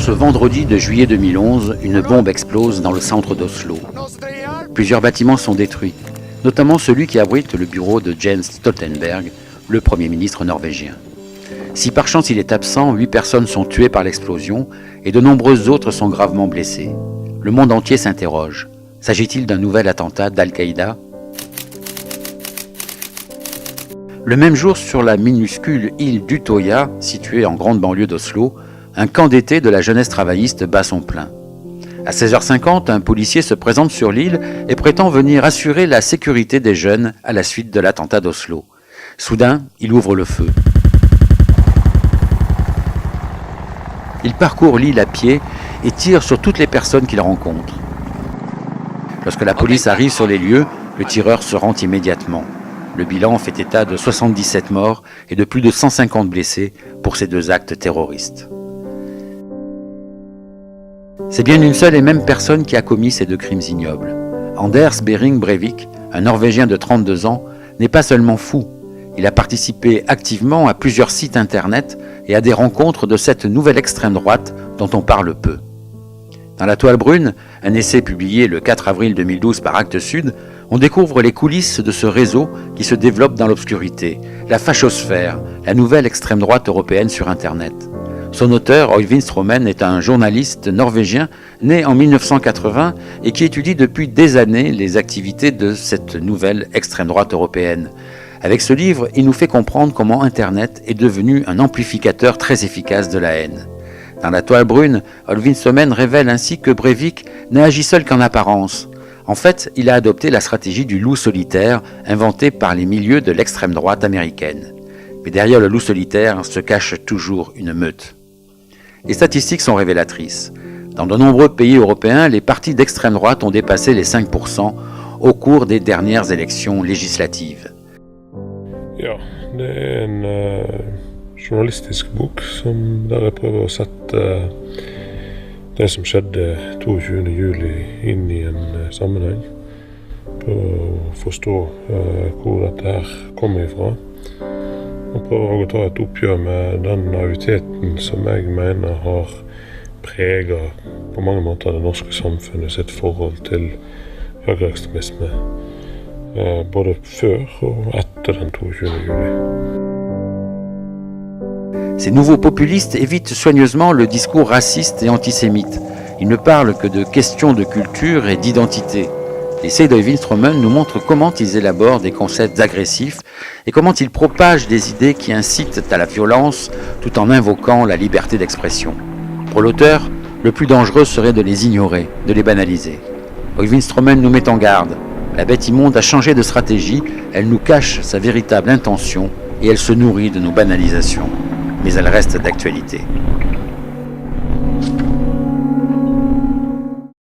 ce vendredi de juillet 2011, une bombe explose dans le centre d'Oslo. Plusieurs bâtiments sont détruits, notamment celui qui abrite le bureau de Jens Stoltenberg, le Premier ministre norvégien. Si par chance il est absent, 8 personnes sont tuées par l'explosion et de nombreuses autres sont gravement blessées. Le monde entier s'interroge. S'agit-il d'un nouvel attentat d'Al-Qaïda ? Le même jour, sur la minuscule île d'Utøya, située en grande banlieue d'Oslo, un camp d'été de la jeunesse travailliste bat son plein. À 16h50, un policier se présente sur l'île et prétend venir assurer la sécurité des jeunes à la suite de l'attentat d'Oslo. Soudain, il ouvre le feu. Il parcourt l'île à pied et tire sur toutes les personnes qu'il rencontre. Lorsque la police arrive sur les lieux, le tireur se rend immédiatement. Le bilan fait état de 77 morts et de plus de 150 blessés pour ces 2 actes terroristes. C'est bien une seule et même personne qui a commis ces 2 crimes ignobles. Anders Behring Breivik, un Norvégien de 32 ans, n'est pas seulement fou. Il a participé activement à plusieurs sites internet et à des rencontres de cette nouvelle extrême droite dont on parle peu. Dans La Toile Brune, un essai publié le 4 avril 2012 par Actes Sud, on découvre les coulisses de ce réseau qui se développe dans l'obscurité, la fachosphère, la nouvelle extrême droite européenne sur Internet. Son auteur, Øyvind Strømmen, est un journaliste norvégien né en 1980 et qui étudie depuis des années les activités de cette nouvelle extrême droite européenne. Avec ce livre, il nous fait comprendre comment Internet est devenu un amplificateur très efficace de la haine. Dans La Toile Brune, Øyvind Strømmen révèle ainsi que Breivik n'a agi seul qu'en apparence. En fait, il a adopté la stratégie du loup solitaire inventée par les milieux de l'extrême droite américaine. Mais derrière le loup solitaire se cache toujours une meute. Les statistiques sont révélatrices. Dans de nombreux pays européens, les partis d'extrême droite ont dépassé les 5% au cours des dernières élections législatives. Ja, det en journalistisk bok der jeg prøver å sette det som skjedde 22. juli inn i en sammenheng. Prøve å forstå hvor dette her kommer ifra. Og prøver å ta et oppgjør med den naiviteten som jeg mener har preget på mange måter det norske samfunnet sitt forhold til høyreekstremisme. Både før og etter den 22. juli. Ces nouveaux populistes évitent soigneusement le discours raciste et antisémite. Ils ne parlent que de questions de culture et d'identité. L'essai d'Øyvind Strømmen nous montre comment ils élaborent des concepts agressifs et comment ils propagent des idées qui incitent à la violence tout en invoquant la liberté d'expression. Pour l'auteur, le plus dangereux serait de les ignorer, de les banaliser. Øyvind Strømmen nous met en garde. La bête immonde a changé de stratégie, elle nous cache sa véritable intention et elle se nourrit de nos banalisations. Mais elle reste d'actualité.